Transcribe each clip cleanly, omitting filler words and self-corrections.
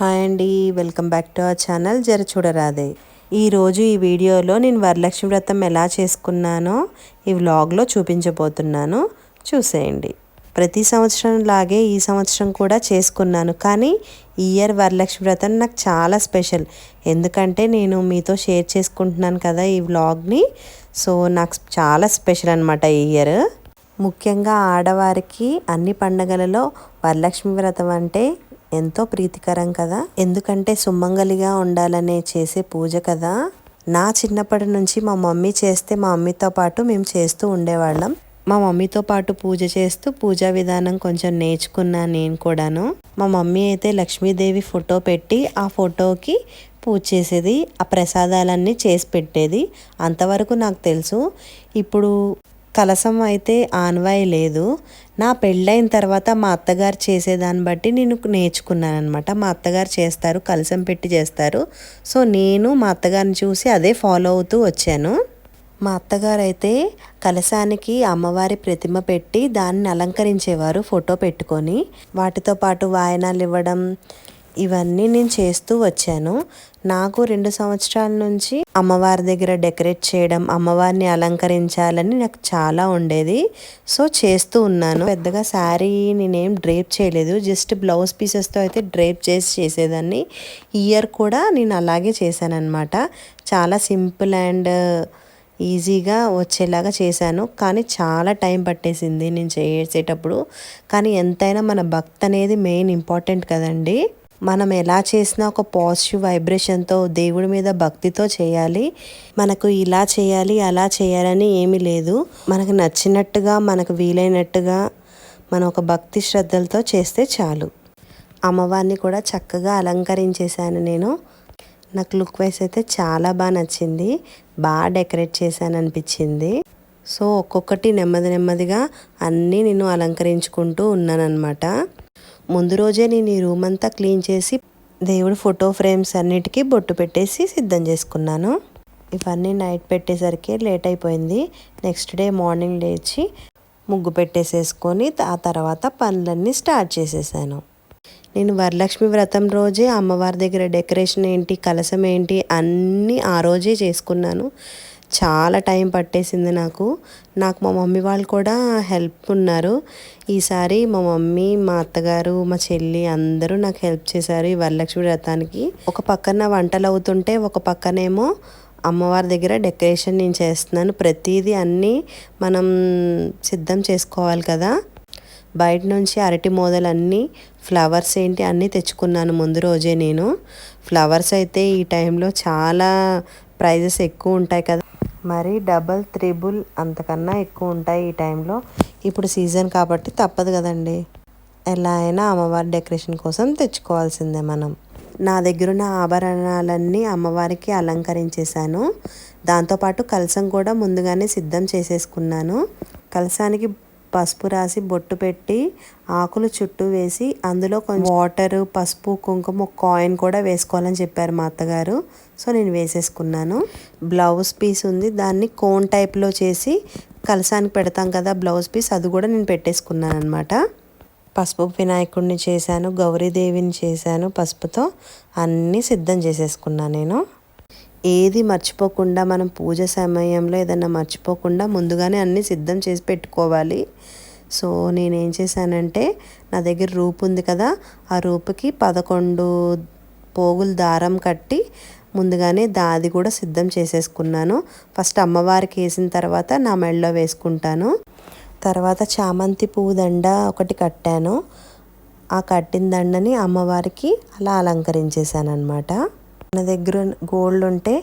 Hi అండి, welcome back to our channel జర చూడరాదే. ఈరోజు ఈ వీడియోలో నేను వరలక్ష్మి వ్రతం ఎలా చేసుకున్నానో ఈ వ్లాగ్లో చూపించబోతున్నాను, చూసేయండి. ప్రతి సంవత్సరం లాగే ఈ సంవత్సరం కూడా చేసుకున్నాను, కానీ ఈ ఇయర్ వరలక్ష్మి వ్రతం నాకు చాలా స్పెషల్. ఎందుకంటే నేను మీతో షేర్ చేసుకుంటున్నాను కదా ఈ వ్లాగ్ని. సో నాకు చాలా స్పెషల్ అనమాట ఈ ఇయర్. ముఖ్యంగా ఆడవారికి అన్ని పండగలలో వరలక్ష్మి వ్రతం అంటే ఎంతో ప్రీతికరం కదా. ఎందుకంటే సుమంగలిగా ఉండాలనే చేసే పూజ కదా. నా చిన్నప్పటి నుంచి మా మమ్మీ చేస్తే మా మమ్మీతో పాటు మేము చేస్తూ ఉండేవాళ్ళం. మా మమ్మీతో పాటు పూజ చేస్తూ పూజా విధానం కొంచెం నేర్చుకున్నాను నేను కూడాను. మా మమ్మీ అయితే లక్ష్మీదేవి ఫోటో పెట్టి ఆ ఫోటోకి పూజ చేసేది, ఆ ప్రసాదాలన్నీ చేసి పెట్టేది. అంతవరకు నాకు తెలుసు. ఇప్పుడు కలసం అయితే ఆనవాయి లేదు. నా పెళ్ళైన తర్వాత మా అత్తగారు చేసేదాన్ని బట్టి నేను నేర్చుకున్నాను అనమాట. మా అత్తగారు చేస్తారు, కలసం పెట్టి చేస్తారు. సో నేను మా అత్తగారిని చూసి అదే ఫాలో అవుతూ వచ్చాను. మా అత్తగారు అయితే కలశానికి అమ్మవారి ప్రతిమ పెట్టి దాన్ని అలంకరించేవారు ఫోటో పెట్టుకొని. వాటితో పాటు వాయనాలు ఇవ్వడం ఇవన్నీ నేను చేస్తూ వచ్చాను. నాకు 2 సంవత్సరాల నుంచి అమ్మవారి దగ్గర డెకరేట్ చేయడం, అమ్మవారిని అలంకరించాలని నాకు చాలా ఉండేది. సో చేస్తూ ఉన్నాను. పెద్దగా శారీ నేనేం డ్రేప్ చేయలేదు, జస్ట్ బ్లౌజ్ పీసెస్తో అయితే డ్రేప్ చేసేదాన్ని. ఇయర్ కూడా నేను అలాగే చేశాను అనమాట. చాలా సింపుల్ అండ్ ఈజీగా వచ్చేలాగా చేశాను, కానీ చాలా టైం పట్టేసింది నేను చేసేటప్పుడు. కానీ ఎంతైనా మన భక్తి అనేది మెయిన్ ఇంపార్టెంట్ కదండి. మనం ఎలా చేసినా ఒక పాజిటివ్ వైబ్రేషన్తో దేవుడి మీద భక్తితో చేయాలి. మనకు ఇలా చేయాలి అలా చేయాలని ఏమీ లేదు. మనకు నచ్చినట్టుగా మనకు వీలైనట్టుగా మనం ఒక భక్తి శ్రద్ధలతో చేస్తే చాలు. అమ్మవారిని కూడా చక్కగా అలంకరించేశాను నేను. నాకు లుక్ వైస్ అయితే చాలా బాగా నచ్చింది, బాగా డెకరేట్ చేశాను అనిపించింది. సో ఒక్కొక్కటి నెమ్మదిగా అన్నీ నేను అలంకరించుకుంటూ ఉన్నాను అనమాట. ముందు రోజే నేను ఈ రూమ్ అంతా క్లీన్ చేసి దేవుడి ఫోటో ఫ్రేమ్స్ అన్నిటికీ బొట్టు పెట్టేసి సిద్ధం చేసుకున్నాను. ఇవన్నీ నైట్ పెట్టేసరికి లేట్ అయిపోయింది. నెక్స్ట్ డే మార్నింగ్ లేచి ముగ్గు పెట్టేసేసుకొని ఆ తర్వాత పనులన్నీ స్టార్ట్ చేసేసాను. నేను వరలక్ష్మి వ్రతం రోజే అమ్మవారి దగ్గర డెకరేషన్ ఏంటి, కలసం ఏంటి అన్నీ ఆ రోజే చేసుకున్నాను. చాలా టైం పట్టేసింది నాకు. మా మమ్మీ వాళ్ళు కూడా హెల్ప్ ఉన్నారు. ఈసారి మా మమ్మీ, మా అత్తగారు, మా చెల్లి అందరూ నాకు హెల్ప్ చేశారు ఈ వరలక్ష్మి వ్రతానికి. ఒక పక్కన వంటలు అవుతుంటే ఒక పక్కనేమో అమ్మవారి దగ్గర డెకరేషన్ నేను చేస్తున్నాను. ప్రతిదీ అన్నీ మనం సిద్ధం చేసుకోవాలి కదా. బయట నుంచి అరటి మోదలన్నీ, ఫ్లవర్స్ ఏంటి అన్నీ తెచ్చుకున్నాను ముందు రోజే నేను. ఫ్లవర్స్ అయితే ఈ టైంలో చాలా ప్రైజెస్ ఎక్కువ ఉంటాయి కదా, మరి డబల్ త్రిబుల్ అంతకన్నా ఎక్కువ ఉంటాయి ఈ టైంలో. ఇప్పుడు సీజన్ కాబట్టి తప్పదు కదండి, ఎలా అయినా అమ్మవారి డెకరేషన్ కోసం తెచ్చుకోవాల్సిందే మనం. నా దగ్గరున్న ఆభరణాలన్నీ అమ్మవారికి అలంకరించేశాను. దాంతోపాటు కలసం కూడా ముందుగానే సిద్ధం చేసేసుకున్నాను. కలసానికి పసుపు రాసి బొట్టు పెట్టి ఆకులు చుట్టూ వేసి అందులో కొంచెం వాటరు, పసుపు, కుంకుమ, కాయిన్ కూడా వేసుకోవాలని చెప్పారు మా అత్తగారు. సో నేను వేసేసుకున్నాను. బ్లౌజ్ పీస్ ఉంది, దాన్ని కోన్ టైప్లో చేసి కలసానికి పెడతాం కదా బ్లౌజ్ పీస్, అది కూడా నేను పెట్టేసుకున్నాను అనమాట. పసుపు వినాయకుడిని చేశాను, గౌరీదేవిని చేశాను. పసుపుతో అన్నీ సిద్ధం చేసేసుకున్నాను నేను. ఏది మర్చిపోకుండా మనం పూజ సమయంలో ఏదన్నా మర్చిపోకుండా ముందుగానే అన్నీ సిద్ధం చేసి పెట్టుకోవాలి. సో నేనేం చేశానంటే, నా దగ్గర రూపు ఉంది కదా, ఆ రూపుకి 11 పోగులు దారం కట్టి ముందుగానే దాది కూడా సిద్ధం చేసేసుకున్నాను. ఫస్ట్ అమ్మవారికి వేసిన తర్వాత నా మెడలో వేసుకుంటాను. తర్వాత చామంతి పువ్వు దండ ఒకటి కట్టాను. ఆ కట్టిన దండని అమ్మవారికి అలా అలంకరించేశాను అనమాట. మన దగ్గర గోల్డ్ ఉంటే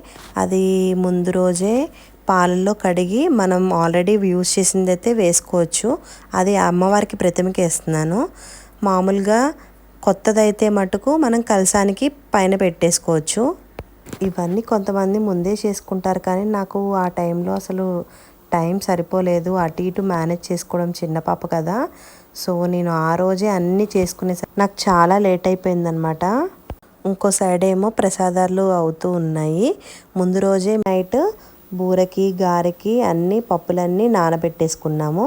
అది ముందు రోజే పాలల్లో కడిగి మనం ఆల్రెడీ యూజ్ చేసింది అయితే వేసుకోవచ్చు. అది అమ్మవారికి ప్రతిమకి వేస్తున్నాను. మామూలుగా కొత్తదైతే మటుకు మనం కలసానికి పైన పెట్టేసుకోవచ్చు. ఇవన్నీ కొంతమంది ముందే చేసుకుంటారు, కానీ నాకు ఆ టైంలో అసలు టైం సరిపోలేదు. అటు ఇటు మేనేజ్ చేసుకోవడం, చిన్న పాప కదా. సో నేను ఆ రోజే అన్నీ నాకు చాలా లేట్ అయిపోయిందనమాట. ఇంకో సైడ్ ఏమో ప్రసాదాలు అవుతూ ఉన్నాయి. ముందు రోజే నైట్ బూరకి, గారెకి అన్నీ పప్పులన్నీ నానబెట్టేసుకున్నాము.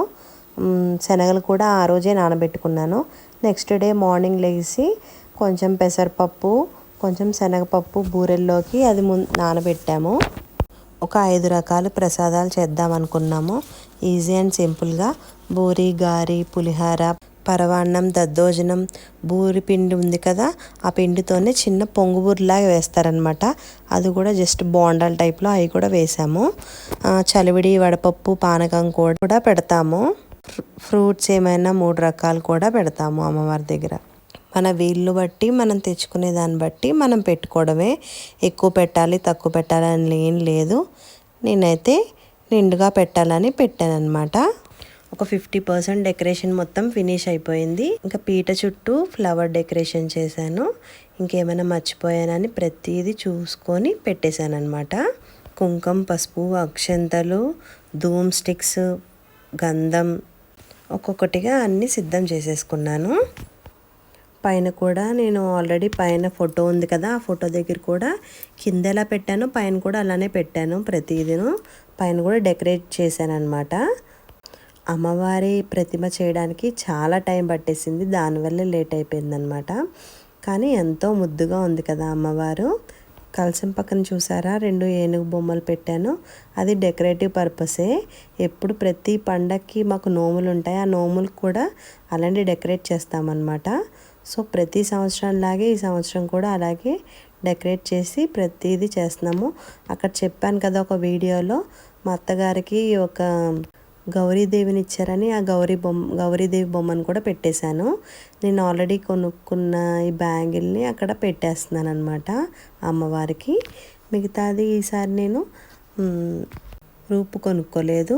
శనగలు కూడా ఆ రోజే నానబెట్టుకున్నాను. నెక్స్ట్ డే మార్నింగ్ లేచి కొంచెం పెసరపప్పు, కొంచెం శనగపప్పు బూరెల్లోకి అది నానబెట్టాము. ఒక 5 రకాల ప్రసాదాలు చేద్దాం అనుకున్నాము. ఈజీ అండ్ సింపుల్గా బూరి, గారి, పులిహార, పరవాన్నం, దద్దోజనం, బూరి పిండి ఉంది కదా, ఆ పిండితోనే చిన్న పొంగుబూరిలాగా వేస్తారనమాట. అది కూడా జస్ట్ బోండాల టైప్లో అవి కూడా వేసాము. చలివిడి, వడపప్పు, పానకం కూడా పెడతాము. ఫ్రూట్స్ ఏమైనా 3 రకాలు కూడా పెడతాము అమ్మవారి దగ్గర. మన వీళ్ళు బట్టి మనం తెచ్చుకునే దాన్ని బట్టి మనం పెట్టుకోవడమే. ఎక్కువ పెట్టాలి తక్కువ పెట్టాలని ఏం లేదు. నేనైతే నిండుగా పెట్టాలని పెట్టాను అనమాట. ఒక 50% డెకరేషన్ మొత్తం ఫినిష్ అయిపోయింది. ఇంకా పీట చుట్టూ ఫ్లవర్ డెకరేషన్ చేశాను. ఇంకేమైనా మర్చిపోయానని ప్రతిదీ చూసుకొని పెట్టేశాను అనమాట. కుంకుమ, పసుపు, అక్షంతలు, ధూమ్ స్టిక్స్, గంధం ఒక్కొక్కటిగా అన్నీ సిద్ధం చేసేసుకున్నాను. పైన కూడా నేను ఆల్రెడీ పైన ఫోటో ఉంది కదా, ఆ ఫోటో దగ్గర కూడా కింద ఎలా పెట్టాను పైన కూడా అలానే పెట్టాను. ప్రతిదీను పైన కూడా డెకరేట్ చేశాను అనమాట. అమ్మవారి ప్రతిమ చేయడానికి చాలా టైం పట్టేసింది, దానివల్ల లేట్ అయిపోయిందనమాట. కానీ ఎంతో ముద్దుగా ఉంది కదా అమ్మవారు. కలశం పక్కన చూసారా 2 ఏనుగు బొమ్మలు పెట్టాను. అది డెకరేటివ్ పర్పసే. ఎప్పుడు ప్రతి పండక్కి మాకు నోములు ఉంటాయి, ఆ నోములు కూడా అలాంటి డెకరేట్ చేస్తామన్నమాట. సో ప్రతి సంవత్సరంలాగే ఈ సంవత్సరం కూడా అలాగే డెకరేట్ చేసి ప్రతిదీ చేస్తున్నాము. అక్కడ చెప్పాను కదా ఒక వీడియోలో, మా అత్తగారికి ఒక గౌరీదేవిని ఇచ్చారని ఆ గౌరీదేవి బొమ్మను కూడా పెట్టేశాను. నేను ఆల్రెడీ కొనుక్కున్న ఈ బ్యాంగిల్ని అక్కడ పెట్టేస్తున్నాను అనమాట అమ్మవారికి. మిగతాది ఈసారి నేను రూపు కొనుక్కోలేదు,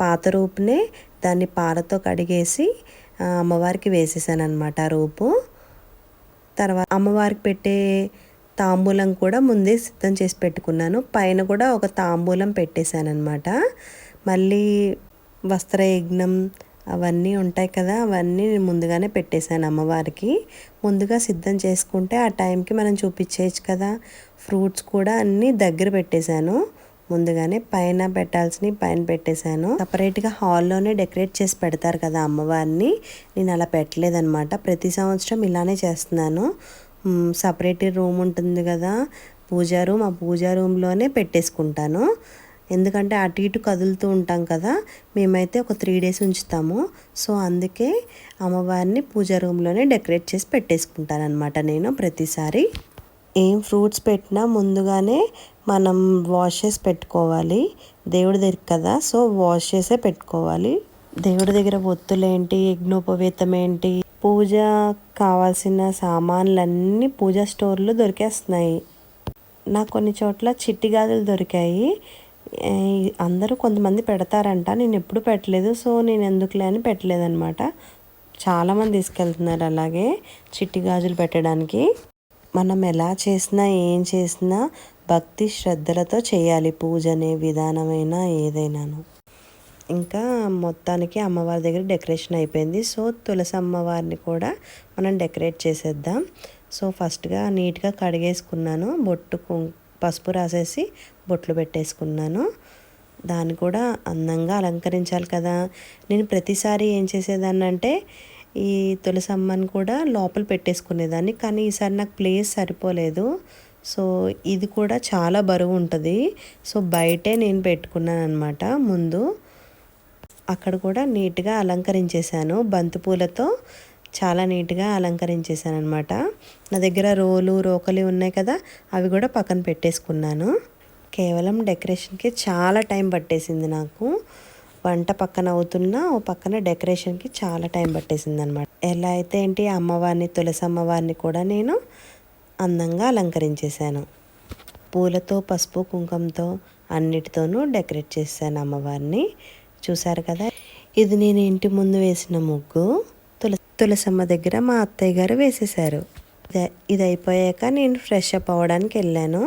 పాత రూపునే దాన్ని పాలతో కడిగేసి అమ్మవారికి వేసేసాను అనమాట రూపు. తర్వాత అమ్మవారికి పెట్టే తాంబూలం కూడా ముందే సిద్ధం చేసి పెట్టుకున్నాను. పైన కూడా ఒక తాంబూలం పెట్టేశాను అనమాట. మళ్ళీ వస్త్రయజ్ఞం అవన్నీ ఉంటాయి కదా, అవన్నీ నేను ముందుగానే పెట్టేశాను అమ్మవారికి. ముందుగా సిద్ధం చేసుకుంటే ఆ టైంకి మనం చూపించేయచ్చు కదా. ఫ్రూట్స్ కూడా అన్నీ దగ్గర పెట్టేశాను ముందుగానే. పైన పెట్టాల్సినవి పైన పెట్టేశాను. సపరేట్గా హాల్లోనే డెకరేట్ చేసి పెడతారు కదా అమ్మవారిని, నేను అలా పెట్టలేదన్నమాట. ప్రతి సంవత్సరం ఇలానే చేస్తున్నాను. సపరేట్ రూమ్ ఉంటుంది కదా పూజా రూమ్, ఆ పూజా రూమ్లోనే పెట్టేసుకుంటాను. ఎందుకంటే అటు ఇటు కదులుతూ ఉంటాం కదా, మేమైతే ఒక 3 days ఉంచుతాము. సో అందుకే అమ్మవారిని పూజా రూమ్లోనే డెకరేట్ చేసి పెట్టేసుకుంటాను అనమాట నేను ప్రతిసారి. ఏం ఫ్రూట్స్ పెట్టినా ముందుగానే మనం వాష్ చేసి పెట్టుకోవాలి, దేవుడి దగ్గర కదా, సో వాష్ చేసే పెట్టుకోవాలి. దేవుడి దగ్గర ఒత్తులేంటి, యజ్ఞోపవీతం ఏంటి, పూజ కావాల్సిన సామాన్లన్నీ పూజా స్టోర్లో దొరికేస్తున్నాయి. నాకు కొన్ని చోట్ల చిట్టి గాజులు దొరికాయి. అందరూ కొంతమంది పెడతారంట, నేను ఎప్పుడు పెట్టలేదు. సో నేను ఎందుకులే అని పెట్టలేదన్నమాట. చాలామంది తీసుకెళ్తున్నారు అలాగే చిట్టి గాజులు పెట్టడానికి. మనం ఎలా చేసినా ఏం చేసినా భక్తి శ్రద్ధలతో చేయాలి పూజ అనే విధానమైన ఏదైనాను. ఇంకా మొత్తానికి అమ్మవారి దగ్గర డెకరేషన్ అయిపోయింది. సో తులసి అమ్మవారిని కూడా మనం డెకరేట్ చేసేద్దాం. సో ఫస్ట్గా నీట్గా కడిగేసుకున్నాను, పసుపు రాసేసి బొట్లు పెట్టేసుకున్నాను. దాన్ని కూడా అందంగా అలంకరించాలి కదా. నేను ప్రతిసారి ఏం చేసేదాన్ని అంటే ఈ తులసమ్మని కూడా లోపల పెట్టేసుకునేదాన్ని, కానీ ఈసారి నాకు ప్లేస్ సరిపోలేదు. సో ఇది కూడా చాలా బరువు ఉంటుంది, సో బయటే నేను పెట్టుకున్నాను అనమాట. ముందు అక్కడ కూడా నీట్గా అలంకరించేశాను, బంతిపూలతో చాలా నీట్గా అలంకరించేశాను అనమాట. నా దగ్గర రోకలి ఉన్నాయి కదా, అవి కూడా పక్కన పెట్టేసుకున్నాను. కేవలం డెకరేషన్కి చాలా టైం పట్టేసింది నాకు. వంట పక్కన అవుతున్నా ఓ పక్కన డెకరేషన్కి చాలా టైం పట్టేసింది అనమాట. ఎలా అయితే ఏంటి అమ్మవారిని, తులసి అమ్మవారిని కూడా నేను అందంగా అలంకరించేశాను. పూలతో, పసుపు కుంకుమతో అన్నిటితోనూ డెకరేట్ చేశాను అమ్మవారిని. చూసారు కదా, ఇది నేను ఇంటి ముందు వేసిన ముగ్గు. తులసమ్మ దగ్గర మా అత్తయ్య గారు వేసేసారు. ఇది అయిపోయాక నేను ఫ్రెష్ అప్ అవ్వడానికి వెళ్ళాను.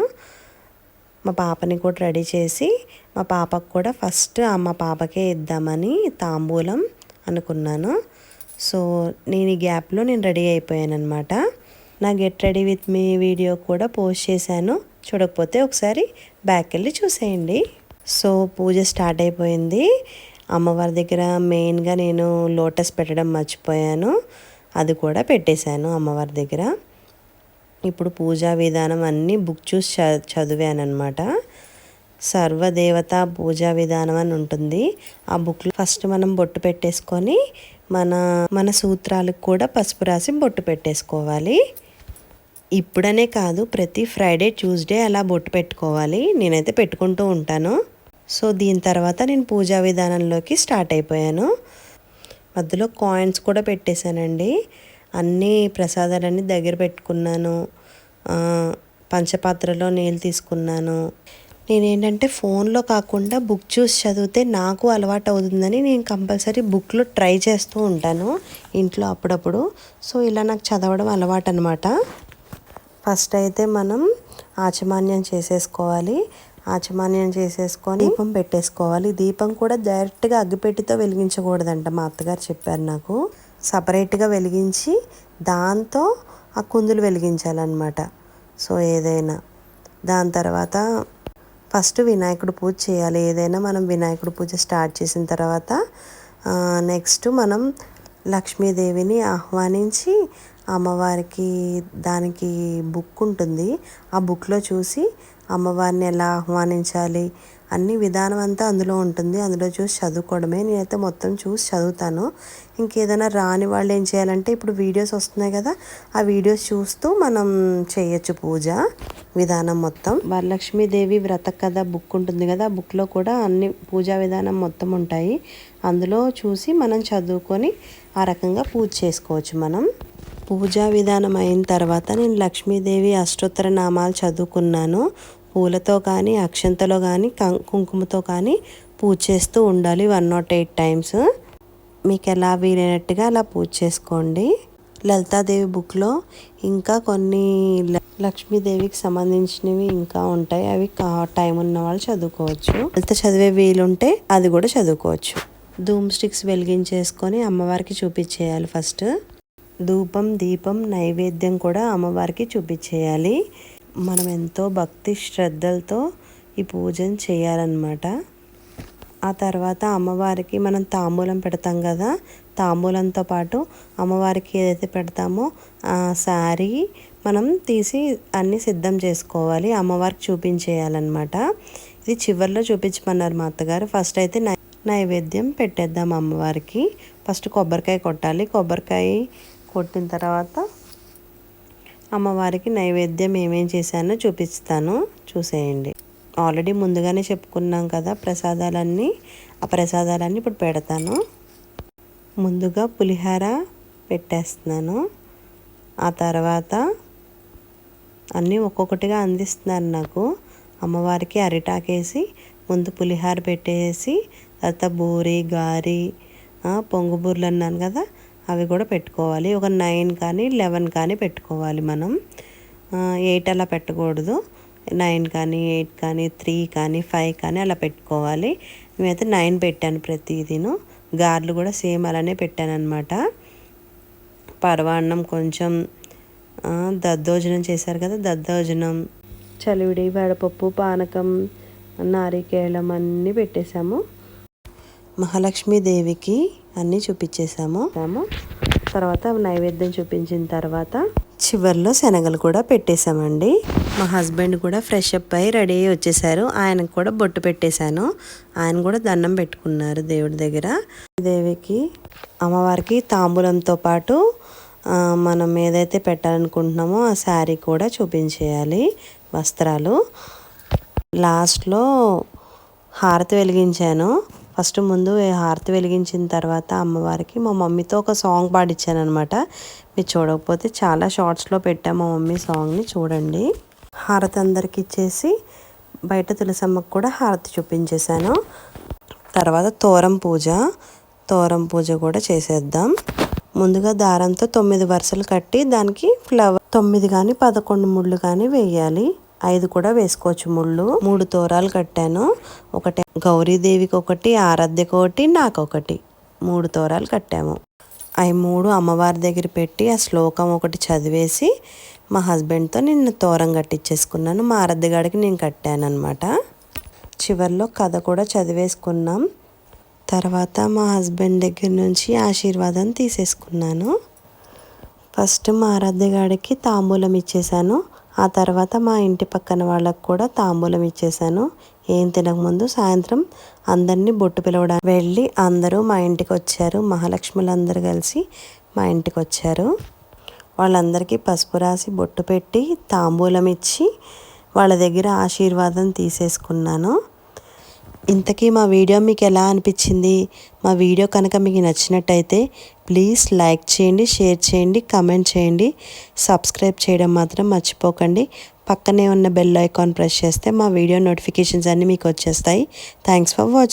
మా పాపని కూడా రెడీ చేసి, మా పాపకు కూడా ఫస్ట్ మా పాపకే ఇద్దామని తాంబూలం అనుకున్నాను. సో నేను ఈ గ్యాప్లో నేను రెడీ అయిపోయాను అనమాట. నా get ready with me video కూడా పోస్ట్ చేశాను, చూడకపోతే ఒకసారి బ్యాక్ వెళ్ళి చూసేయండి. సో పూజ స్టార్ట్ అయిపోయింది. అమ్మవారి దగ్గర మెయిన్గా నేను లోటస్ పెట్టడం మర్చిపోయాను, అది కూడా పెట్టేశాను అమ్మవారి దగ్గర. ఇప్పుడు పూజా విధానం అన్నీ బుక్ చూసి చదివానమాట. సర్వదేవత పూజా విధానం అని ఉంటుంది ఆ బుక్లో. ఫస్ట్ మనం బొట్టు పెట్టేసుకొని మన సూత్రాలకు కూడా పసుపు రాసి బొట్టు పెట్టేసుకోవాలి. ఇప్పుడనే కాదు, ప్రతి ఫ్రైడే ట్యూస్డే అలా బొట్టు పెట్టుకోవాలి. నేనైతే పెట్టుకుంటూ ఉంటాను. సో దీని తర్వాత నేను పూజా విధానంలోకి స్టార్ట్ అయిపోయాను. మధ్యలో కాయిన్స్ కూడా పెట్టేశానండి. అన్ని ప్రసాదాలన్నీ దగ్గర పెట్టుకున్నాను. పంచపాత్రలో నీళ్ళు తీసుకున్నాను. నేనేంటంటే ఫోన్లో కాకుండా బుక్ చూసి చదివితే నాకు అలవాటు అవుతుందని నేను కంపల్సరీ బుక్లో ట్రై చేస్తూ ఉంటాను ఇంట్లో అప్పుడప్పుడు. సో ఇలా నాకు చదవడం అలవాటు అనమాట. ఫస్ట్ అయితే మనం ఆచమాన్యం చేసేసుకోవాలి. ఆచమాన్యం చేసేసుకొని దీపం పెట్టేసుకోవాలి. దీపం కూడా డైరెక్ట్గా అగ్గిపెట్టితో వెలిగించకూడదంట, మా అత్తగారు చెప్పారు నాకు. సపరేట్గా వెలిగించి దాంతో ఆ కుందులు వెలిగించాలన్నమాట. సో ఏదైనా దాని తర్వాత ఫస్ట్ వినాయకుడు పూజ చేయాలి. ఏదైనా మనం వినాయకుడు పూజ స్టార్ట్ చేసిన తర్వాత నెక్స్ట్ మనం లక్ష్మీదేవిని ఆహ్వానించి అమ్మవారికి దానికి బుక్ ఉంటుంది. ఆ బుక్లో చూసి అమ్మవారిని ఎలా ఆహ్వానించాలి అన్ని విధానం అంతా అందులో ఉంటుంది. అందులో చూసి చదువుకోవడమే. నేనైతే మొత్తం చూసి చదువుతాను. ఇంకేదైనా రాని వాళ్ళు ఏం చేయాలంటే ఇప్పుడు వీడియోస్ వస్తున్నాయి కదా, ఆ వీడియోస్ చూస్తూ మనం చేయొచ్చు పూజ విధానం మొత్తం. వరలక్ష్మీదేవి వ్రత కథ బుక్ ఉంటుంది కదా, ఆ బుక్లో కూడా అన్ని పూజా విధానం మొత్తం ఉంటాయి. అందులో చూసి మనం చదువుకొని ఆ రకంగా పూజ చేసుకోవచ్చు మనం. పూజా విధానం అయిన తర్వాత నేను లక్ష్మీదేవి అష్టోత్తర నామాలు చదువుకున్నాను. పూలతో కానీ అక్షంతలో కానీ కుంకుమతో కానీ పూజ చేస్తూ ఉండాలి 108 టైమ్స్. మీకు ఎలా వీలైనట్టుగా అలా పూజ చేసుకోండి. లలితాదేవి బుక్లో ఇంకా కొన్ని లక్ష్మీదేవికి సంబంధించినవి ఇంకా ఉంటాయి. అవి టైం ఉన్న వాళ్ళు చదువుకోవచ్చు. లలిత చదివే వీలుంటే అది కూడా చదువుకోవచ్చు. ధూమ్ స్టిక్స్ వెలిగించేసుకొని అమ్మవారికి చూపించేయాలి. ఫస్ట్ ధూపం దీపం నైవేద్యం కూడా అమ్మవారికి చూపించేయాలి. మనం ఎంతో భక్తి శ్రద్ధలతో ఈ పూజను చేయాలన్నమాట. ఆ తర్వాత అమ్మవారికి మనం తాంబూలం పెడతాం కదా, తాంబూలంతో పాటు అమ్మవారికి ఏదైతే పెడతామో ఆ శారీ మనం తీసి అన్నీ సిద్ధం చేసుకోవాలి. అమ్మవారికి చూపించేయాలన్నమాట. ఇది చివరిలో చూపించమన్నారు మా అత్తగారు. ఫస్ట్ అయితే నైవేద్యం పెట్టేద్దాం అమ్మవారికి. ఫస్ట్ కొబ్బరికాయ కొట్టాలి. కొబ్బరికాయ కొట్టిన తర్వాత అమ్మవారికి నైవేద్యం ఏమేం చేశానో చూపిస్తాను, చూసేయండి. ఆల్రెడీ ముందుగానే చెప్పుకున్నాం కదా ప్రసాదాలన్నీ, ఆ ప్రసాదాలన్నీ ఇప్పుడు పెడతాను. ముందుగా పులిహార పెట్టేస్తున్నాను. ఆ తర్వాత అన్నీ ఒక్కొక్కటిగా అందిస్తున్నారు నాకు. అమ్మవారికి అరిటాకేసి ముందు పులిహార పెట్టేసి తర్వాత బూరి గారి పొంగుబూర్లు అన్నాను కదా, అవి కూడా పెట్టుకోవాలి. ఒక 9 కానీ 11 కానీ పెట్టుకోవాలి మనం. 8 అలా పెట్టకూడదు. 9 కానీ 8 కానీ 3 కానీ 5 కానీ అలా పెట్టుకోవాలి. నేనైతే 9 పెట్టాను ప్రతిదీను. గారెలు కూడా సేమ్ అలానే పెట్టాను అనమాట. పరవాన్నం కొంచెం, దద్దోజనం చేశారు కదా, దద్దోజనం, చలివిడి, వడపప్పు, పానకం, నారికేళం అన్నీ పెట్టేశాము. మహాలక్ష్మీదేవికి అన్నీ చూపించేసాము. తర్వాత నైవేద్యం చూపించిన తర్వాత చివర్లో శనగలు కూడా పెట్టేశామండి. మా హస్బెండ్ కూడా ఫ్రెష్ అప్ అయ్యి రెడీ అయ్యి వచ్చేసారు. ఆయనకు కూడా బొట్టు పెట్టేశాను. ఆయన కూడా దండం పెట్టుకున్నారు దేవుడి దగ్గర. దేవికి అమ్మవారికి తాంబూలంతో పాటు మనం ఏదైతే పెట్టాలనుకుంటున్నామో ఆ శారీ కూడా చూపించేయాలి, వస్త్రాలు. లాస్ట్లో హారతి వెలిగించాను. ఫస్ట్ ముందు హారతి వెలిగించిన తర్వాత అమ్మవారికి మా మమ్మీతో ఒక సాంగ్ పాడించాను అనమాట. మీరు చూడకపోతే చాలా షార్ట్స్లో పెట్టాము మా మమ్మీ సాంగ్ని, చూడండి. హారతి అందరికి ఇచ్చేసి బయట తులసమ్మకు కూడా హారతి చూపించేశాను. తర్వాత తోరం పూజ కూడా చేసేద్దాం. ముందుగా దారంతో 9 వరుసలు కట్టి దానికి ఫ్లవర్ 9 కానీ 11 ముళ్ళు కానీ వేయాలి. 5 కూడా వేసుకోవచ్చు ముళ్ళు. 3 తోరాలు కట్టాను. ఒకటి గౌరీదేవికి ఒకటి, ఆరాధ్యకు ఒకటి, నాకొకటి, 3 తోరాలు కట్టాము. అవి 3 అమ్మవారి దగ్గర పెట్టి ఆ శ్లోకం ఒకటి చదివేసి మా హస్బెండ్తో నేను తోరం కట్టించేసుకున్నాను. మా ఆరాధ్యగాడికి నేను కట్టాను అనమాట. చివరిలో కథ కూడా చదివేసుకున్నాం. తర్వాత మా హస్బెండ్ దగ్గర నుంచి ఆశీర్వాదం తీసేసుకున్నాను. ఫస్ట్ మా ఆరాధ్య గాడికి తాంబూలం ఇచ్చేసాను. ఆ తర్వాత మా ఇంటి పక్కన వాళ్ళకు కూడా తాంబూలం ఇచ్చేసాను. ఏం తినకముందు సాయంత్రం అందరినీ బొట్టు పిలవడానికి వెళ్ళి అందరూ మా ఇంటికి వచ్చారు. మహాలక్ష్ములందరూ కలిసి మా ఇంటికి వచ్చారు. వాళ్ళందరికీ పసుపు రాసి బొట్టు పెట్టి తాంబూలం ఇచ్చి వాళ్ళ దగ్గర ఆశీర్వాదం తీసేసుకున్నాను. ఇంతకీ మా వీడియో మీకు ఎలా అనిపించింది? మా వీడియో కనుక మీకు నచ్చినట్టయితే ప్లీజ్ లైక్ చేయండి, షేర్ చేయండి, కామెంట్ చేయండి. సబ్స్క్రైబ్ చేయడం మాత్రం మర్చిపోకండి. పక్కనే ఉన్న బెల్ ఐకాన్ ప్రెస్ చేస్తే మా వీడియో నోటిఫికేషన్స్ అన్నీ మీకు వచ్చేస్తాయి. Thanks for watching.